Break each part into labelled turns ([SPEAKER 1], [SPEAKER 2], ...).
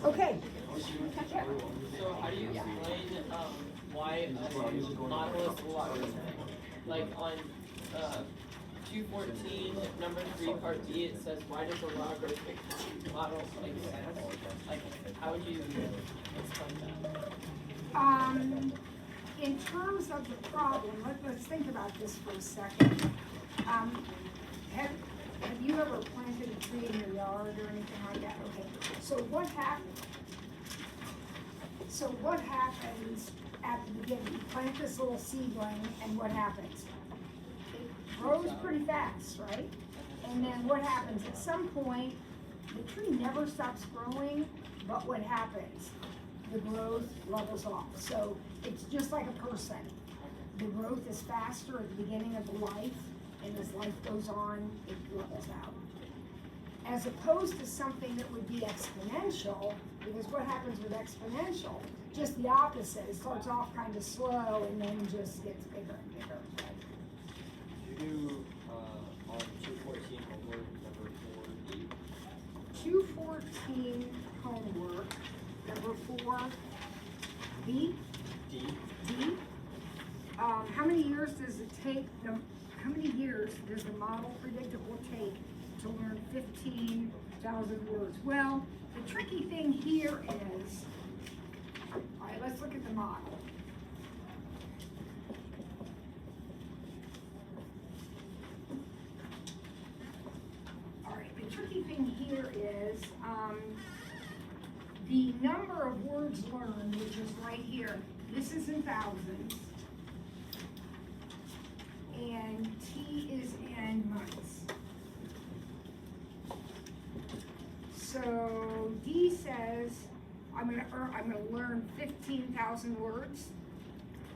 [SPEAKER 1] Okay.
[SPEAKER 2] So how do you explain why a model is logarithmic? Like on 214, number 3, part B, it says, why does a logarithmic model make sense? Like, how would you explain that?
[SPEAKER 1] In terms of the problem, let's think about this for a second. Have you ever planted a tree in your yard or anything like that? Okay. So what happens at the beginning? You plant this little seedling, and what happens? It grows pretty fast, right? And then what happens? At some point, the tree never stops growing, but what happens? The growth levels off. So it's just like a person. The growth is faster at the beginning of the life, and as life goes on, it levels out. As opposed to something that would be exponential, because what happens with exponential? Just the opposite. It starts off kind of slow and then just gets bigger and bigger.
[SPEAKER 3] Did you do on 214 homework number 4D?
[SPEAKER 1] 214 homework, number 4, B?
[SPEAKER 3] D?
[SPEAKER 1] D? How many years does it take, how many years does the model predict it will take to learn 15,000 words? Well, the tricky thing here is, all right, let's look at the model. All right, the tricky thing here is the number of words learned, which is right here. This is in thousands, and T is in months. So D says I'm gonna learn 15,000 words.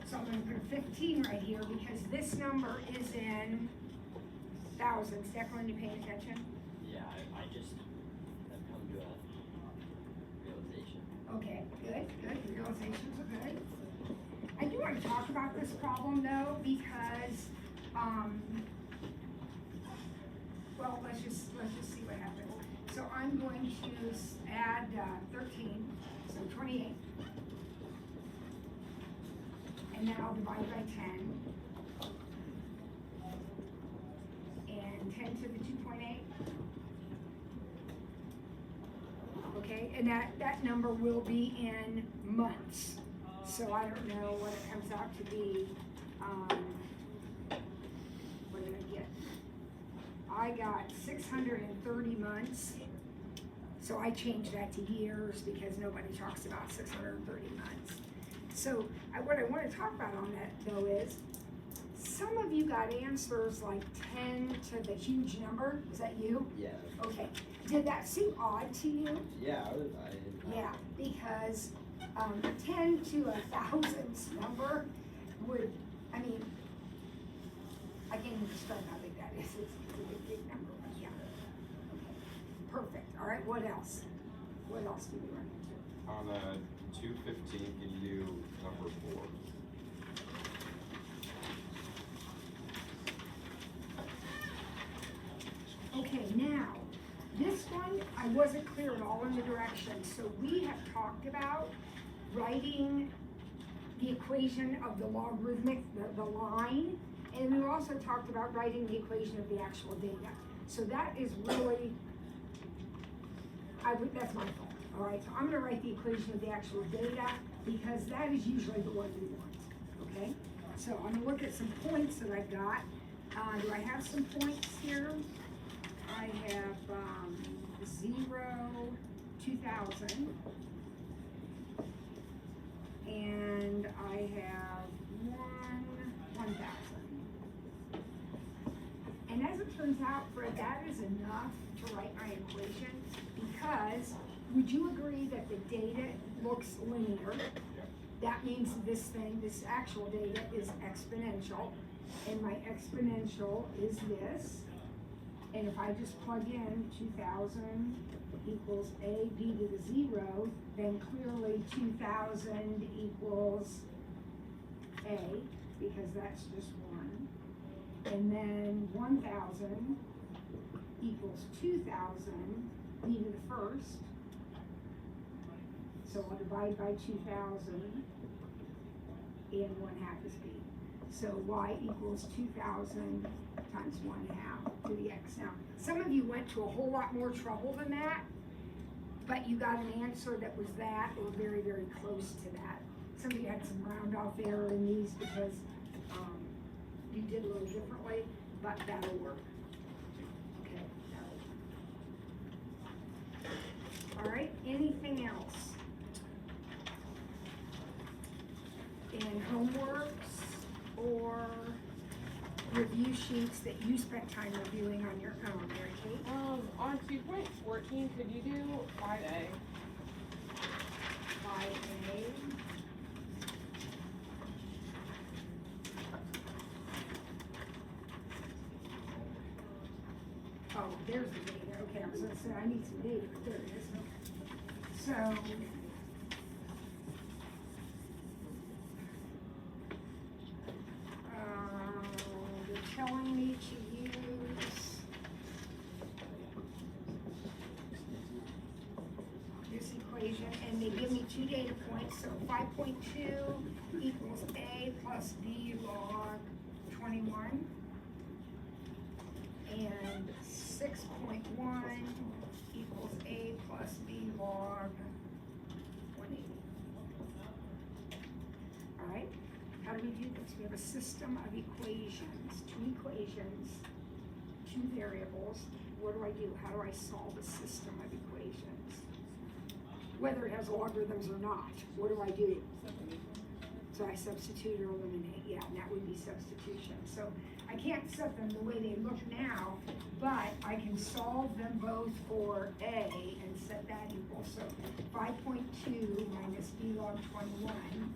[SPEAKER 1] So I'm gonna put a 15 right here because this number is in thousands. Declan, you paying attention?
[SPEAKER 3] Yeah, I just have come to a realization.
[SPEAKER 1] Okay, good. Realizations are good. I do want to talk about this problem though because, well, let's just see what happens. So I'm going to add 13, so 28. And then I'll divide by 10. And 10 to the 2.8. Okay, and that number will be in months. So I don't know what it comes out to be. What did I get? I got 630 months. So I changed that to years because nobody talks about 630 months. So what I want to talk about on that though is, some of you got answers like 10 to the huge number. Is that you?
[SPEAKER 3] Yeah.
[SPEAKER 1] Okay. Did that seem odd to you?
[SPEAKER 3] Yeah,
[SPEAKER 1] Yeah, because 10 to a thousandths number would, I mean, I can't even describe how big that is. It's a big number, but yeah. Okay. Perfect. All right, what else? What else do we run into?
[SPEAKER 4] On 215, can you do number 4?
[SPEAKER 1] Okay, now, this one, I wasn't clear at all in the direction. So we have talked about writing the equation of the logarithmic, the line, and we also talked about writing the equation of the actual data. So that is really, that's my fault, all right? So I'm gonna write the equation of the actual data because that is usually the one we want, okay? So I'm gonna look at some points that I've got. Do I have some points here? I have 0, 2000, and I have 1000. And as it turns out, Fred, that is enough to write my equation because would you agree that the data looks linear? That means this actual data is exponential, and my exponential is this. And if I just plug in 2000 equals A, B to the 0, then clearly 2000 equals A, because that's just 1. And then 1000 equals 2000, B to the first. So I'll divide by 2,000 and 1/2 is b. So y equals 2,000 times 1/2 to the x. Now, some of you went to a whole lot more trouble than that, but you got an answer that was that or very, very close to that. Some of you had some round off error in these because you did a little differently, but that'll work. Okay, that'll work. All right, anything else? In homeworks or review sheets that you spent time reviewing on your own, Mary Kate?
[SPEAKER 2] On 2.14, could you do 5A?
[SPEAKER 1] 5A. Oh, there's the data. Okay, I was gonna say, I need some data. There it is. Okay. So, they're telling me to use this equation, and they give me 2 data points. So 5.2 equals A plus B log 21. And 6.1 equals A plus B log 180. All right, how do we do this? We have a system of equations, 2 equations, 2 variables. What do I do? How do I solve a system of equations? Whether it has logarithms or not, what do I do? So I substitute or eliminate, yeah, and that would be substitution. So I can't set them the way they look now, but I can solve them both for A and set that equal. So 5.2 minus B log 21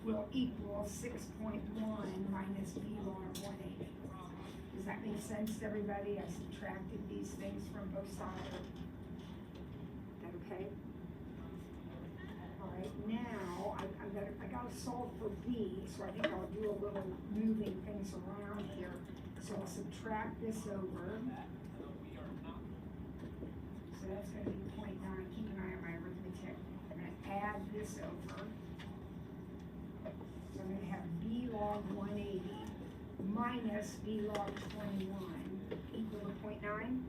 [SPEAKER 1] will equal 6.1 minus B log 180. Does that make sense to everybody? I subtracted these things from both sides. Is that okay? All right, now I gotta solve for B, so I think I'll do a little moving things around here. So I'll subtract this over. So that's gonna be 0.9. Keep an eye on my arithmetic. I'm gonna add this over. So I'm gonna have B log 180 minus B log 21 equal to 0.9.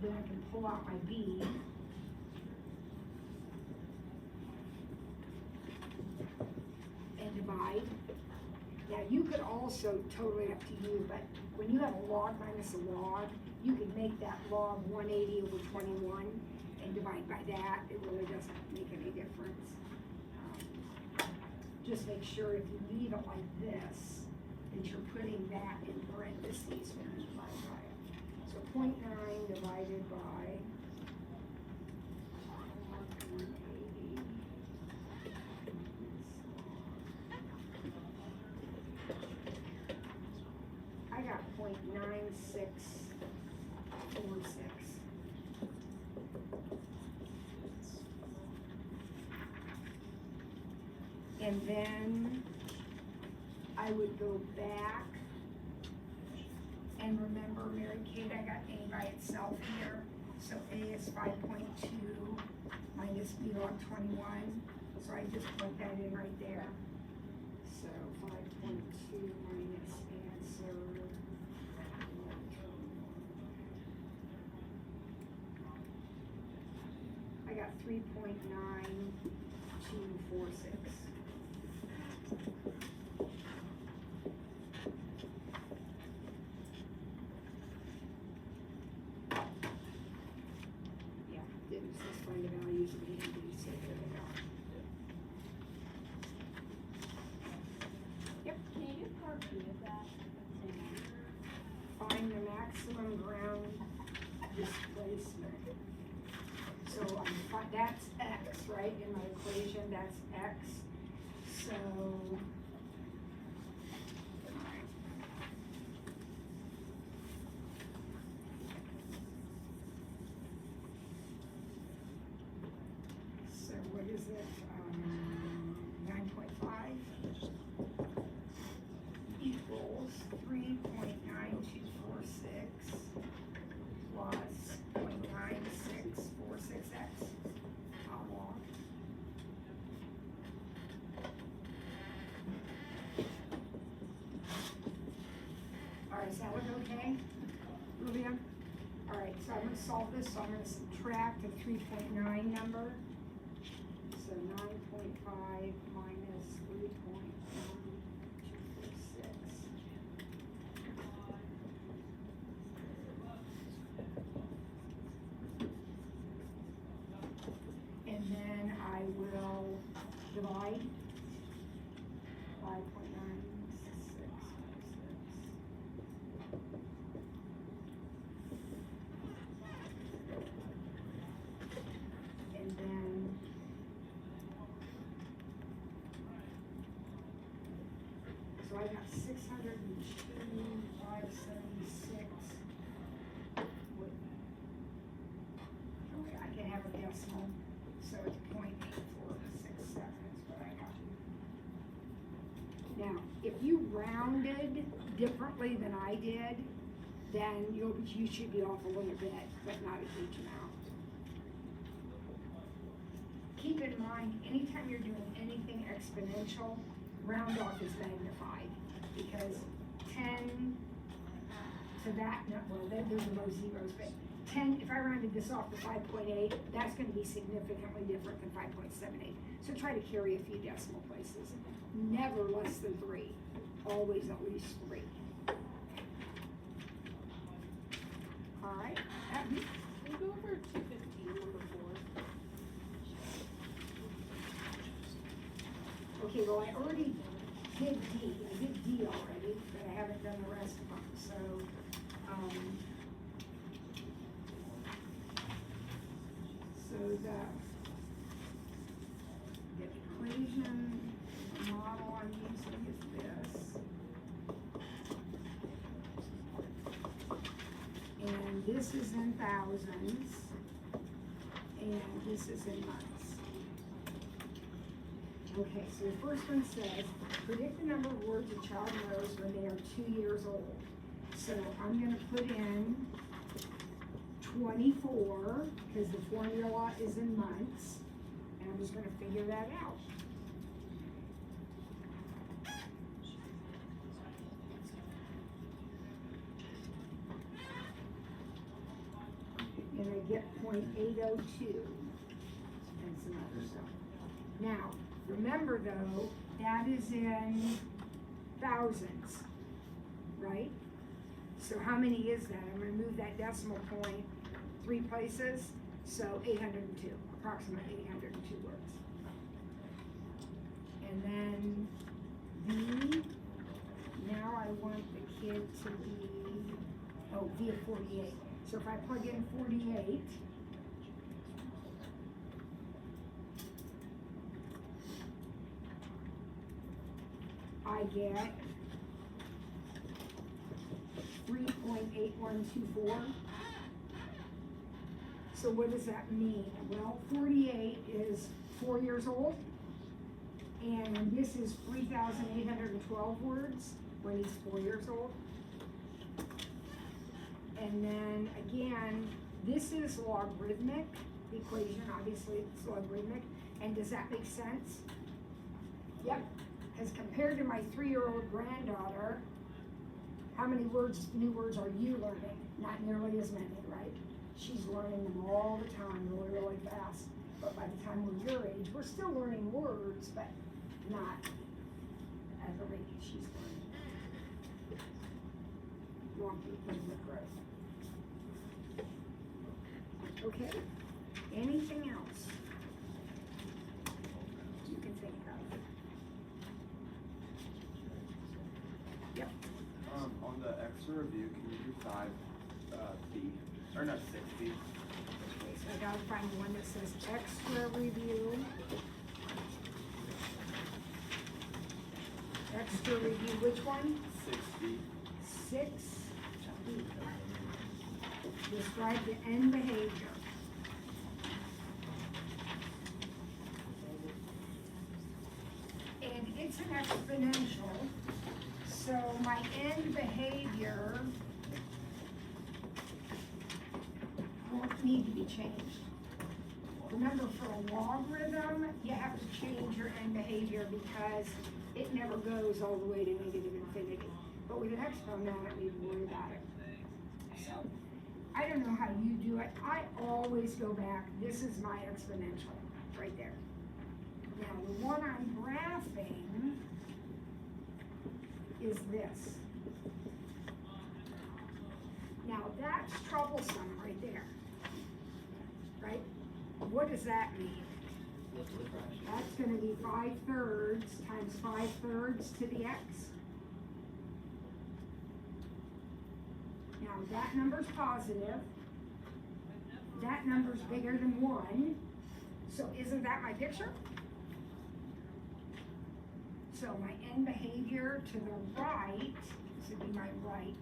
[SPEAKER 1] Then I can pull out my B. And divide. Now you could also, totally up to you, but when you have a log minus a log, you can make that log 180 over 21 and divide by that. It really doesn't make any difference. Just make sure if you leave it like this, that you're putting that in parentheses when you divide by it. So 0.9 divided by 180. I got 0.9646. And then I would go back and remember, Mary Kate, I got A by itself here. So A is 5.2 minus B log 21. So I just put that in right there. So 5.2 minus answer. I got 3.9246. Yeah, didn't just find the values of A and B, so there they are. Yep.
[SPEAKER 5] Can you do part B of that?
[SPEAKER 1] Find the maximum ground displacement. So that's X, right? In my equation, that's X. So, alright. So what is it? 9.5 equals 3.9246 plus 0.9646x. How long? solve this, so I'm gonna subtract the 3.9 number. So 9.5 minus 3.1246. And then I will divide 5.966. And then so I got 602,576. Okay, I can have a decimal, so it's 0.8467 is what I got. Now, if you rounded differently than I did, then you should be off a little bit, but not a huge amount. Keep in mind, anytime you're doing anything exponential, round off is magnified, because 10 to that, well, there's the low zeros, but 10, if I rounded this off to 5.8, that's gonna be significantly different than 5.78. So try to carry a few decimal places. Never less than 3, always at least 3. All right,
[SPEAKER 2] Can we go over 215, number 4?
[SPEAKER 1] okay, well, I already did D, I did D already, but I haven't done the rest of them, so, the equation, the model I'm using is this. And this is in thousands, and this is in months. Okay, so the first one says, predict the number of words a child knows when they are 2 years old. So I'm gonna put in 24, because the formula is in months, and I'm just gonna figure that out. And I get 0.802 and some other stuff. Now, remember though, that is in thousands, right? So how many is that? I'm gonna move that decimal point 3 places, so 802, approximately 802 words. And then V, now I want the kid to be, V of 48. So if I plug in 48, I get 3.8124. So what does that mean? Well, 48 is 4 years old, and this is 3,812 words when he's 4 years old. And then again, this is logarithmic, the equation, obviously it's logarithmic, and does that make sense? Yep, as compared to my 3-year-old granddaughter, how many words, new words are you learning? Not nearly as many, right? She's learning them all the time, really, really fast. But by the time we're your age, we're still learning words, but not at the rate she's learning. Logarithmic growth. Okay, anything else you can think of? Yep.
[SPEAKER 6] On the extra review, can you do 5B, or no, 6B?
[SPEAKER 1] Okay, so I gotta find one that says extra review. Extra review, which one?
[SPEAKER 6] 6B.
[SPEAKER 1] 6B. Describe the end behavior. And it's an exponential, so my end behavior won't need to be changed. Remember, for a logarithm, you have to change your end behavior because it never goes all the way to negative infinity. But with an exponent, I don't need to worry about it. So, I I don't know how you do it, I always go back, this is my exponential, right there. Now, the one I'm graphing is this. Now, that's troublesome right there, right? What does that mean? That's gonna be 5/3 times 5/3 to the x. Now, that number's positive. That number's bigger than 1. So isn't that my picture? So my end behavior to the right, this would be my right,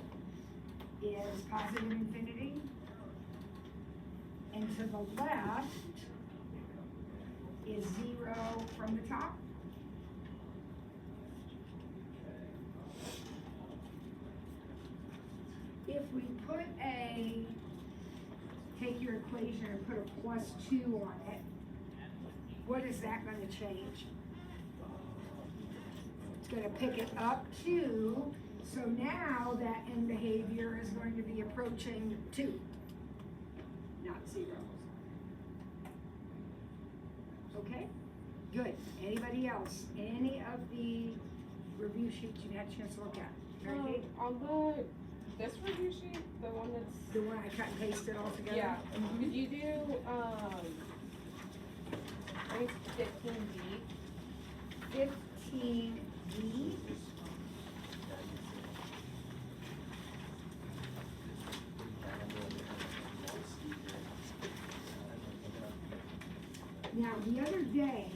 [SPEAKER 1] is positive infinity. And to the left is 0 from the top. If we put take your equation and put a +2 on it, what is that gonna change? It's gonna pick it up 2, so now that end behavior is going to be approaching 2, not 0. Okay, good. Anybody else? Any of the review sheets you had a chance to look at? Mary Kate?
[SPEAKER 7] On this review sheet, the one that's,
[SPEAKER 1] The one I cut and pasted all together?
[SPEAKER 7] yeah, could you do, I think it's 15B?
[SPEAKER 1] 15B. Now, the other day,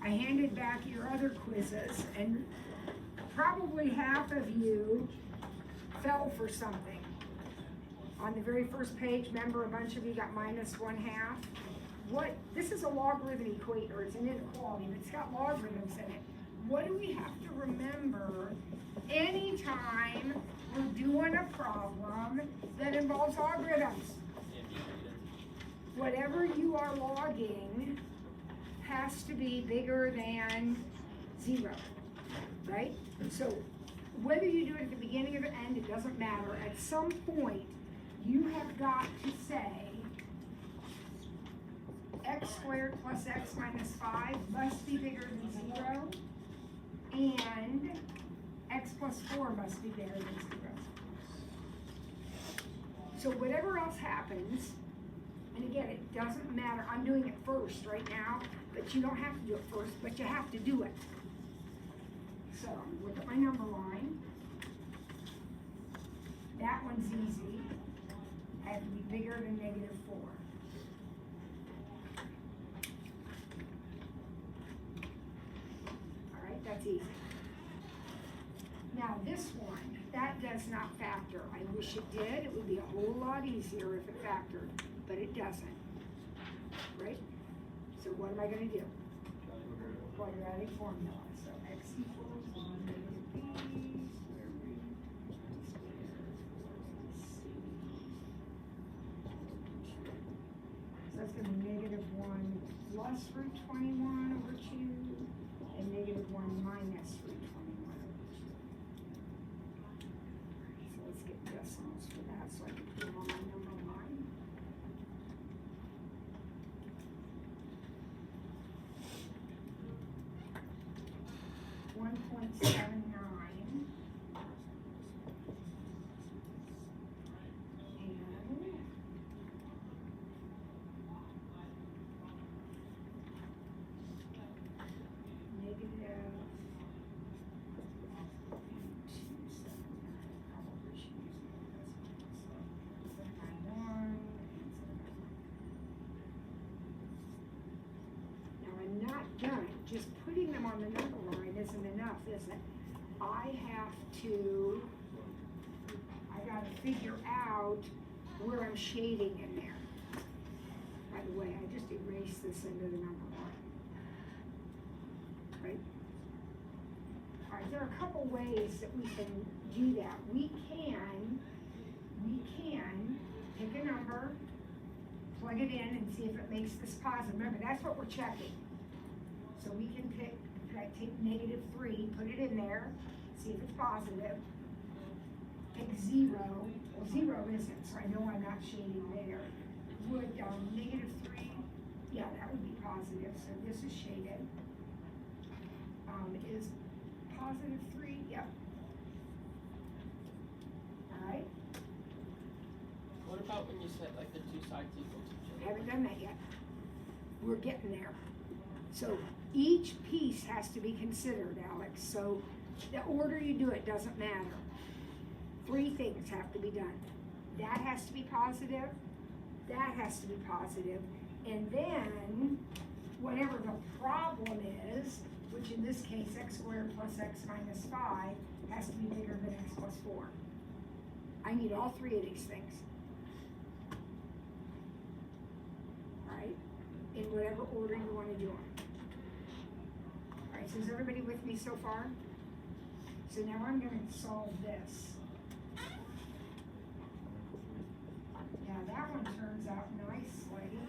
[SPEAKER 1] I handed back your other quizzes, and probably half of you fell for something. On the very first page, remember, a bunch of you got -1/2. This is a logarithm equator, it's an inequality, but it's got logarithms in it. What do we have to remember anytime we're doing a problem that involves logarithms? Whatever you are logging has to be bigger than 0, right? So whether you do it at the beginning or the end, it doesn't matter. At some point, you have got to say x² + x - 5 must be bigger than 0, and x + 4 must be bigger than 0. So whatever else happens, and again, it doesn't matter, I'm doing it first right now, but you don't have to do it first, but you have to do it. So, look at my number line. That one's easy. I have to be bigger than -4. All right, that's easy. Now this one, that does not factor. I wish it did. It would be a whole lot easier if it factored, but it doesn't. Right? So what am I gonna do? Quadratic formula. So x equals -b square root so that's gonna be -1 plus root 21 over 2 and -1 minus root 21 over 2. So let's get decimals for that so I can put them on my number line. .79 and done. Just putting them on the number line isn't enough, is it? I gotta figure out where I'm shading in there. By the way, I just erased this into the number line. Right? Alright, there are a couple ways that we can do that. We can pick a number, plug it in and see if it makes this positive. Remember, that's what we're checking. So we can take -3, put it in there, see if it's positive. take zero, well, zero isn't, so I know I'm not shading there. Would, -3, yeah, that would be positive, so this is shaded. Is +3, yep. Alright,
[SPEAKER 2] What about when you said like the two sides equal to each other?
[SPEAKER 1] haven't done that yet. We're getting there. So each piece has to be considered, Alex, so the order you do it doesn't matter. 3 things have to be done. That has to be positive, that has to be positive, and then whatever the problem is, which in this case, x squared plus x minus 5 has to be bigger than x plus 4. I need all 3 of these things. Alright, in whatever order you want to do them. Alright, so is everybody with me so far? So now I'm going to solve this. Yeah, that one turns out nicely.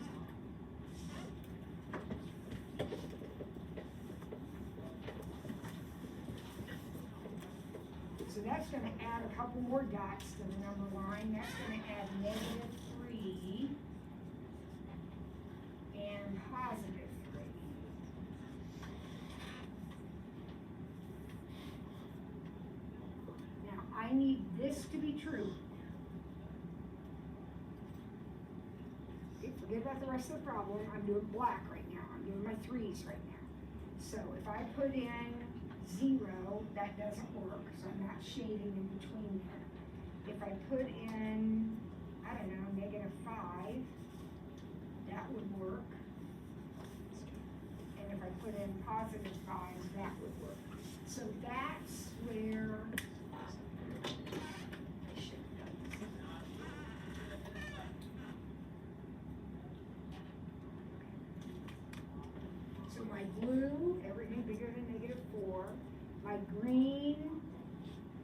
[SPEAKER 1] So that's gonna add a couple more dots to the number line. That's gonna add -3 and +3. Now, I need this to be true. Okay, forget about the rest of the problem. I'm doing black right now. I'm doing my 3s right now. So if I put in 0, that doesn't work, so I'm not shading in between there. If I put in, I don't know, -5, that would work. And if I put in +5, that would work. So that's where I should have done this. So my blue, everything bigger than -4. My green,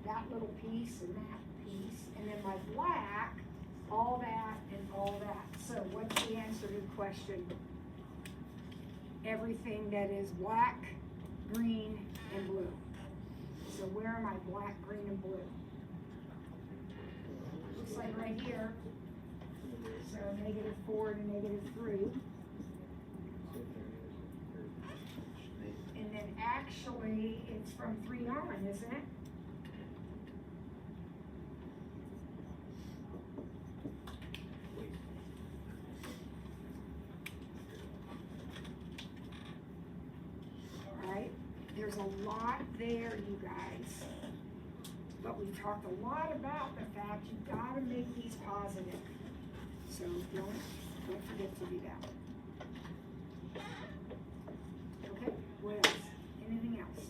[SPEAKER 1] that little piece and that piece. And then my black, all that and all that. So what's the answer to the question? Everything that is black, green, and blue. So where are my black, green, and blue? Looks like right here. So -4 to -3. And then actually, it's from 3 on, isn't it? Alright, there's a lot there, you guys. But we talked a lot about the fact you gotta make these positive. So don't forget to do that. Okay, what else? Anything else?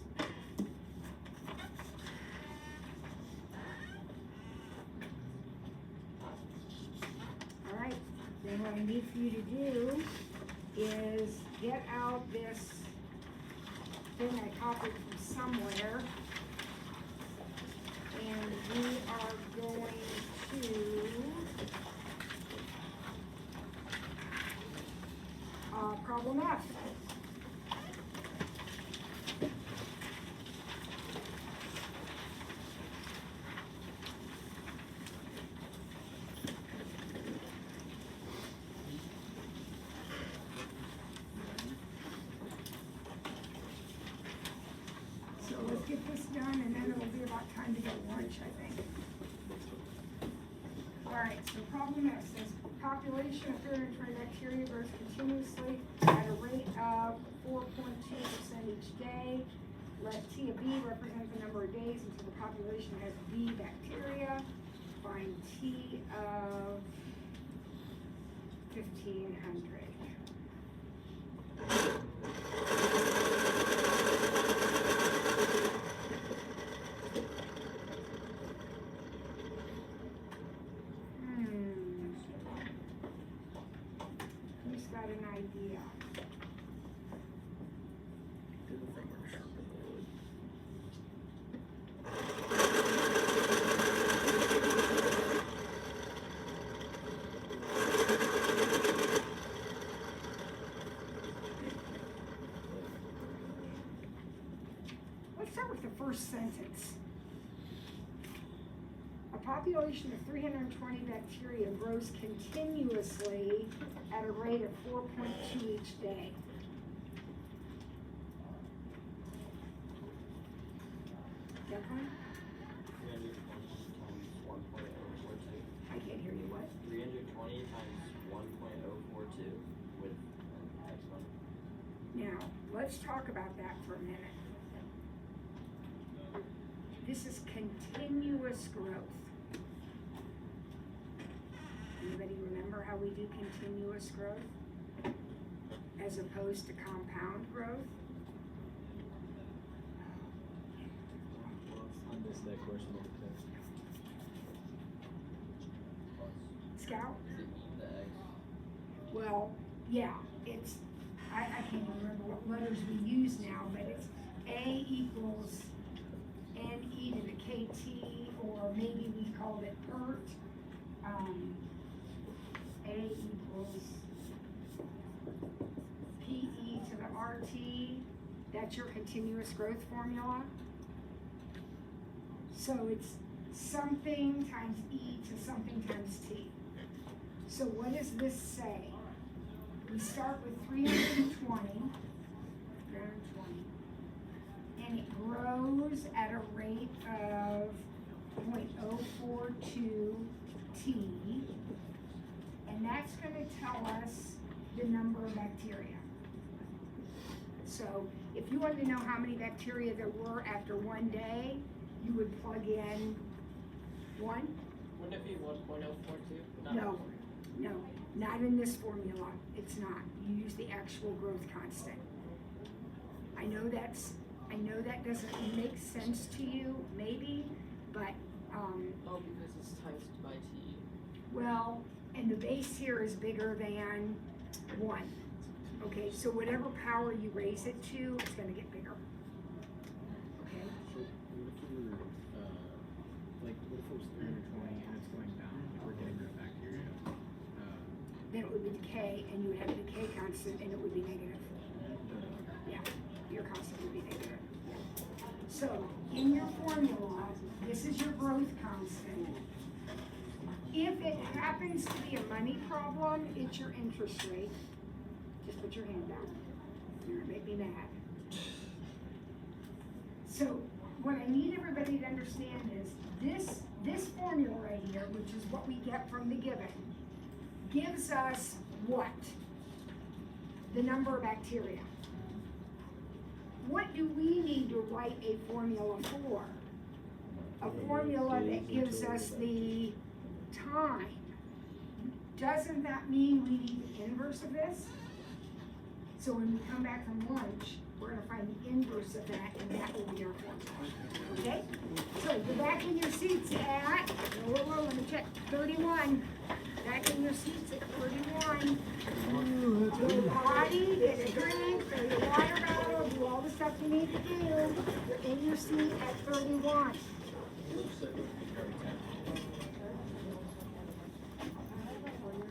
[SPEAKER 1] Alright, then what I need for you to do is get out this thing I copied from somewhere. And we are going to problem F. So let's get this done and then it'll be about time to get lunch, I think. Alright, so problem F says population of fermentory bacteria grows continuously at a rate of 4.2% each day. Let T of B represent the number of days until the population has B bacteria. Find T of 1500. Who's got an idea? Let's start with the first sentence. A population of 320 bacteria grows continuously at a rate of 4.2 each day. Declan?
[SPEAKER 3] 320 times 1.042.
[SPEAKER 1] I can't hear you, what?
[SPEAKER 3] 320 times 1.042 with X number.
[SPEAKER 1] Now, let's talk about that for a minute. This is continuous growth. Anybody remember how we do continuous growth as opposed to compound growth?
[SPEAKER 8] On this that course multiplication.
[SPEAKER 1] Scout?
[SPEAKER 3] Is it the X?
[SPEAKER 1] Well, yeah, it's, I can't even remember what letters we use now, but it's A equals NE to the KT, or maybe we called it PERT. A equals PE to the RT. That's your continuous growth formula. So it's something times E to something times T. So what does this say? We start with 320, and it grows at a rate of 0.042 T, and that's gonna tell us the number of bacteria. So if you wanted to know how many bacteria there were after one day, you would plug in 1.
[SPEAKER 2] Wouldn't it be 1.042?
[SPEAKER 1] No, no, not in this formula, it's not. You use the actual growth constant. I know that doesn't make sense to you, maybe, but,
[SPEAKER 2] Oh, because it's times by T.
[SPEAKER 1] well, and the base here is bigger than 1. Okay, so whatever power you raise it to, it's gonna get bigger. Okay,
[SPEAKER 8] So what if we were, like, what if it was 320 and it's going down, like we're getting rid of bacteria?
[SPEAKER 1] then it would be decay, and you would have a decay constant, and it would be negative. Yeah, your constant would be negative. So, in your formula, this is your growth constant. If it happens to be a money problem, it's your interest rate. Just put your hand down. You're gonna make me mad. So, what I need everybody to understand is this formula right here, which is what we get from the given, gives us what? The number of bacteria. What do we need to write a formula for? A formula that gives us the time. Doesn't that mean we need the inverse of this? So when we come back from lunch, we're gonna find the inverse of that, and that will be our formula, okay? So go back in your seats at, whoa, let me check, 31. Back in your seats at 31. Get a potty, get a drink, fill your water bottle, do all the stuff you need to do. You're in your seat at 31.
[SPEAKER 3] It looks like it would be very tempting